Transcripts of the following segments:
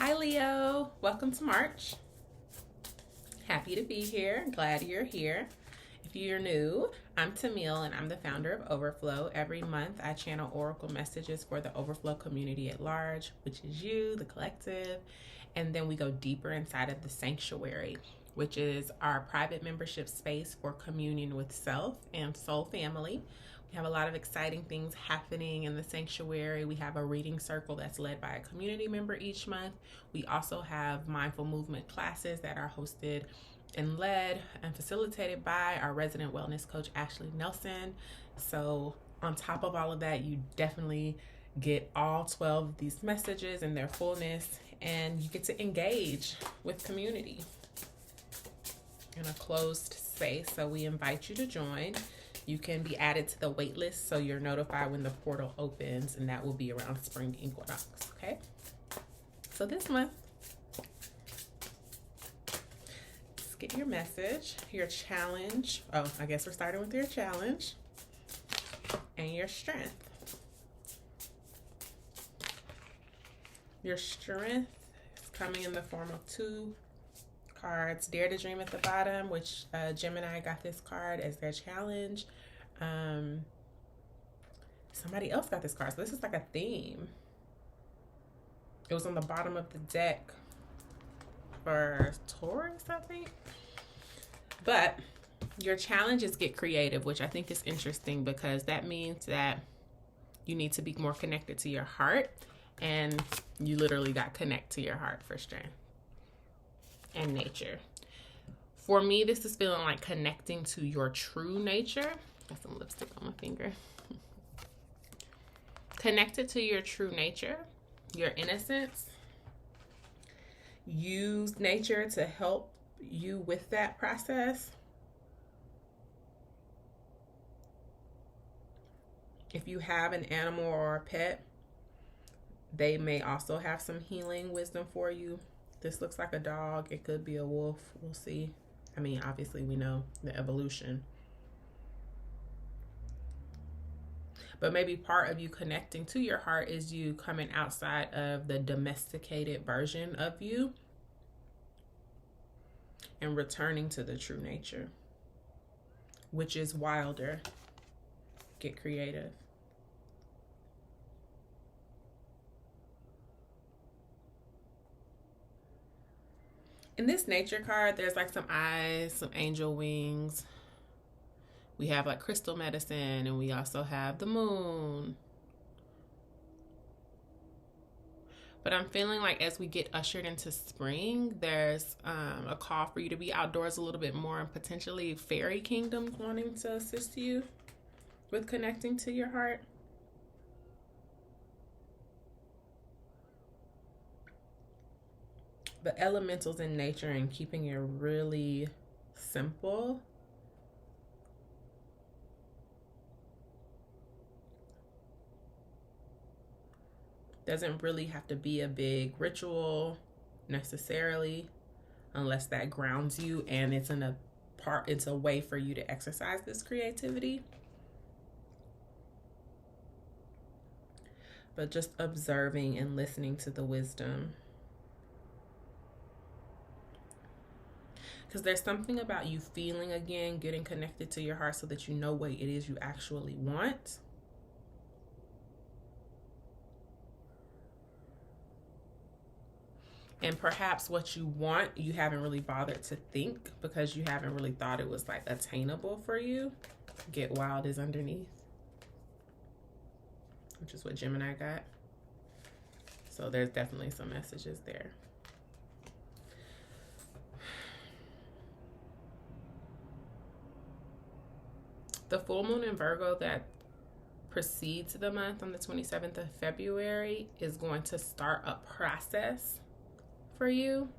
Hi Leo, welcome to March. Happy to be here, glad you're here. If you're new, I'm Tamil and I'm the founder of Overflow. Every month I channel oracle messages for the Overflow community at large, which is you, the collective, and then we go deeper inside of the sanctuary, which is our private membership space for communion with self and soul family. We have a lot of exciting things happening in the sanctuary. We have a reading circle that's led by a community member each month. We also have mindful movement classes that are hosted and led and facilitated by our resident wellness coach, Ashley Nelson. So on top of all of that, you definitely get all 12 of these messages in their fullness, and you get to engage with community in a closed space. So we invite you to join. You can be added to the waitlist so you're notified when the portal opens, and that will be around Spring Equinox, okay? So this month, let's get your message, your challenge. Oh, I guess we're starting with your challenge and your strength. Your strength is coming in the form of two cards. Dare to Dream at the bottom, which Gemini got this card as their challenge. Somebody else got this card, so this is like a theme. It was on the bottom of the deck for Taurus, I think. But your challenge is get creative, which I think is interesting because that means that you need to be more connected to your heart, and you literally got connect to your heart for strength and nature. For me, this is feeling like connecting to your true nature. Got some lipstick on my finger. Connected to your true nature, your innocence. Use nature to help you with that process. If you have an animal or a pet, they may also have some healing wisdom for you. This looks like a dog. It could be a wolf. We'll see. I mean, obviously we know the evolution. But maybe part of you connecting to your heart is you coming outside of the domesticated version of you and returning to the true nature, which is wilder. Get creative. In this nature card, there's like some eyes, some angel wings. We have like crystal medicine, and we also have the moon. But I'm feeling like as we get ushered into spring, there's a call for you to be outdoors a little bit more, and potentially fairy kingdoms wanting to assist you with connecting to your heart. The elementals in nature and keeping it really simple. Doesn't really have to be a big ritual necessarily, unless that grounds you and it's a way for you to exercise this creativity. But just observing and listening to the wisdom. Because there's something about you feeling again, getting connected to your heart so that you know what it is you actually want. And perhaps what you want, you haven't really bothered to think because you haven't really thought it was like attainable for you. Get wild is underneath, which is what Gemini got. So there's definitely some messages there. The full moon in Virgo that precedes the month on the 27th of February is going to start a process for you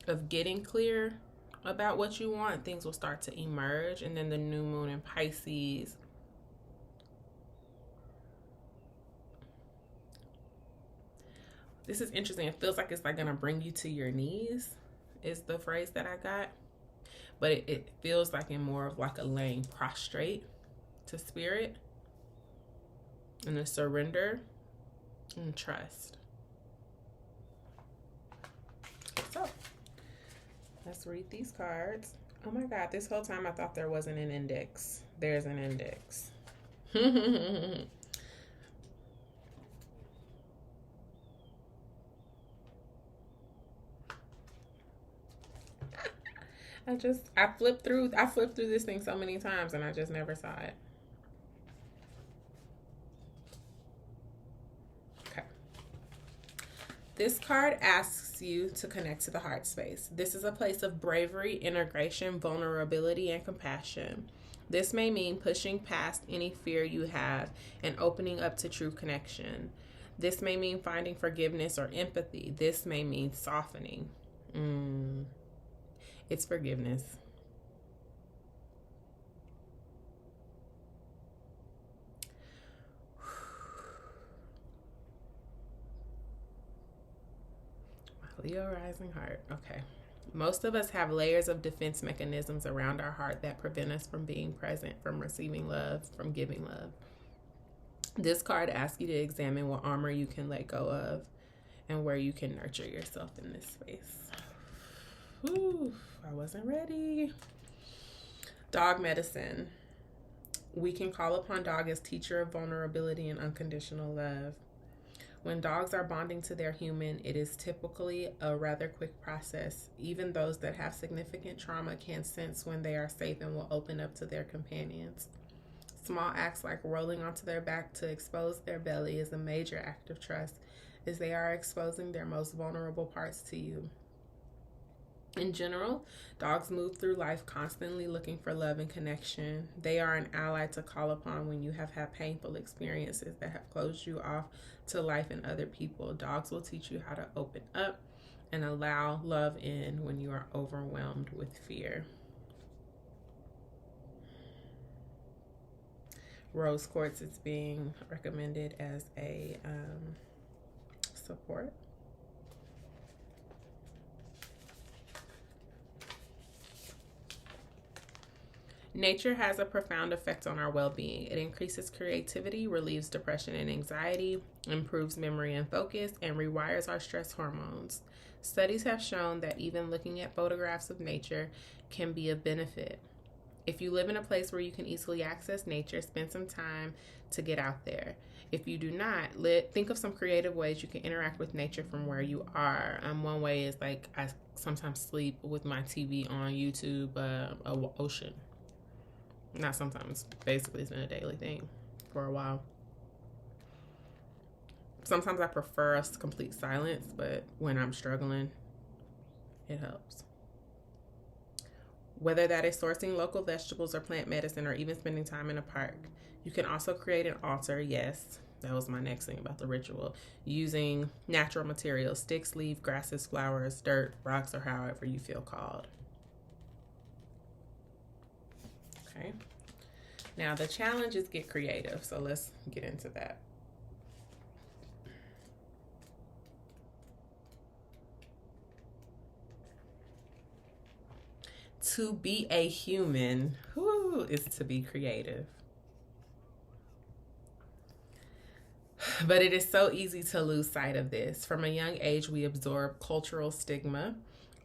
of getting clear about what you want. Things will start to emerge. And then the new moon in Pisces this is interesting. It feels like it's like gonna bring you to your knees is the phrase that I got. But it feels like in more of like a laying prostrate to spirit and a surrender and trust. So let's read these cards. Oh my God, this whole time I thought there wasn't an index. There's an index. I flipped through this thing so many times and I just never saw it. Okay. This card asks you to connect to the heart space. This is a place of bravery, integration, vulnerability, and compassion. This may mean pushing past any fear you have and opening up to true connection. This may mean finding forgiveness or empathy. This may mean softening. It's forgiveness. Leo rising heart. Okay. Most of us have layers of defense mechanisms around our heart that prevent us from being present, from receiving love, from giving love. This card asks you to examine what armor you can let go of and where you can nurture yourself in this space. Whew, I wasn't ready. Dog medicine. We can call upon dog as teacher of vulnerability and unconditional love. When dogs are bonding to their human, it is typically a rather quick process. Even those that have significant trauma can sense when they are safe and will open up to their companions. Small acts like rolling onto their back to expose their belly is a major act of trust, as they are exposing their most vulnerable parts to you. In general, dogs move through life constantly looking for love and connection. They are an ally to call upon when you have had painful experiences that have closed you off to life and other people. Dogs will teach you how to open up and allow love in when you are overwhelmed with fear. Rose quartz is being recommended as a support. Nature has a profound effect on our well-being. It increases creativity, relieves depression and anxiety, improves memory and focus, and rewires our stress hormones. Studies have shown that even looking at photographs of nature can be of benefit. If you live in a place where you can easily access nature, spend some time to get out there. If you do not, think of some creative ways you can interact with nature from where you are. One way is like I sometimes sleep with my TV on YouTube, ocean. Not sometimes, basically it's been a daily thing for a while. Sometimes I prefer us complete silence, but when I'm struggling, it helps. Whether that is sourcing local vegetables or plant medicine or even spending time in a park. You can also create an altar, yes, that was my next thing about the ritual, using natural materials, sticks, leaves, grasses, flowers, dirt, rocks, or however you feel called. Okay. Now the challenge is get creative, so let's get into that. To be a human, is to be creative. But it is so easy to lose sight of this. From a young age, we absorb cultural stigma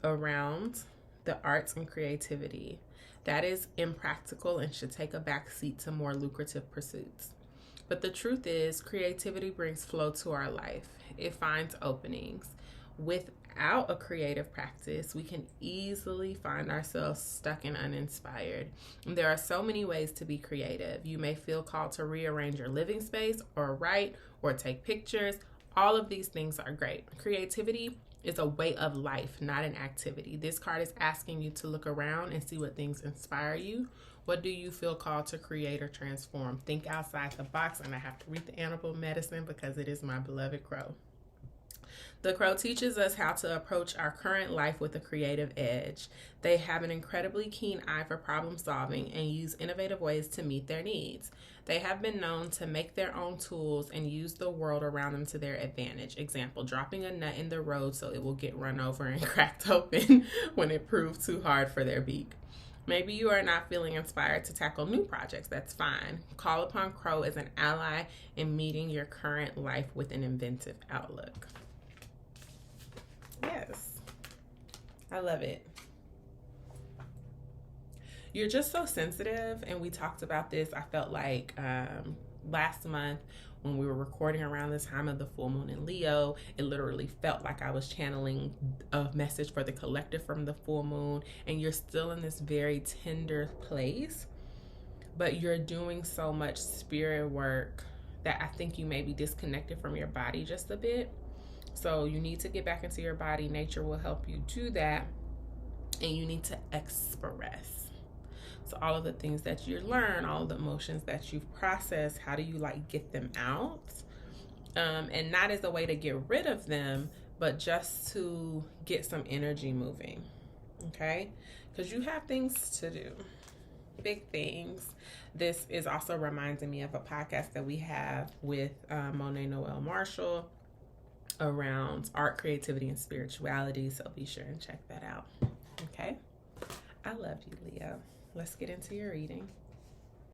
around the arts and creativity. That is impractical and should take a back seat to more lucrative pursuits. But the truth is, creativity brings flow to our life. It finds openings. Without a creative practice, we can easily find ourselves stuck and uninspired. There are so many ways to be creative. You may feel called to rearrange your living space or write or take pictures. All of these things are great. Creativity is a way of life, not an activity. This card is asking you to look around and see what things inspire you. What do you feel called to create or transform? Think outside the box, and I have to read the animal medicine because it is my beloved crow. The crow teaches us how to approach our current life with a creative edge. They have an incredibly keen eye for problem solving and use innovative ways to meet their needs. They have been known to make their own tools and use the world around them to their advantage. Example, dropping a nut in the road so it will get run over and cracked open when it proved too hard for their beak. Maybe you are not feeling inspired to tackle new projects. That's fine. Call upon Crow as an ally in meeting your current life with an inventive outlook. Yes, I love it. You're just so sensitive, and we talked about this. I felt like last month when we were recording around the time of the full moon in Leo, it literally felt like I was channeling a message for the collective from the full moon, and you're still in this very tender place, but you're doing so much spirit work that I think you may be disconnected from your body just a bit. So you need to get back into your body. Nature will help you do that, and you need to express. So all of the things that you learn, all of the emotions that you've processed, how do you get them out? And not as a way to get rid of them, but just to get some energy moving, okay? Because you have things to do, big things. This is also reminding me of a podcast that we have with Monet Noel Marshall around art, creativity, and spirituality. So be sure and check that out, okay? I love you, Leo. Let's get into your reading.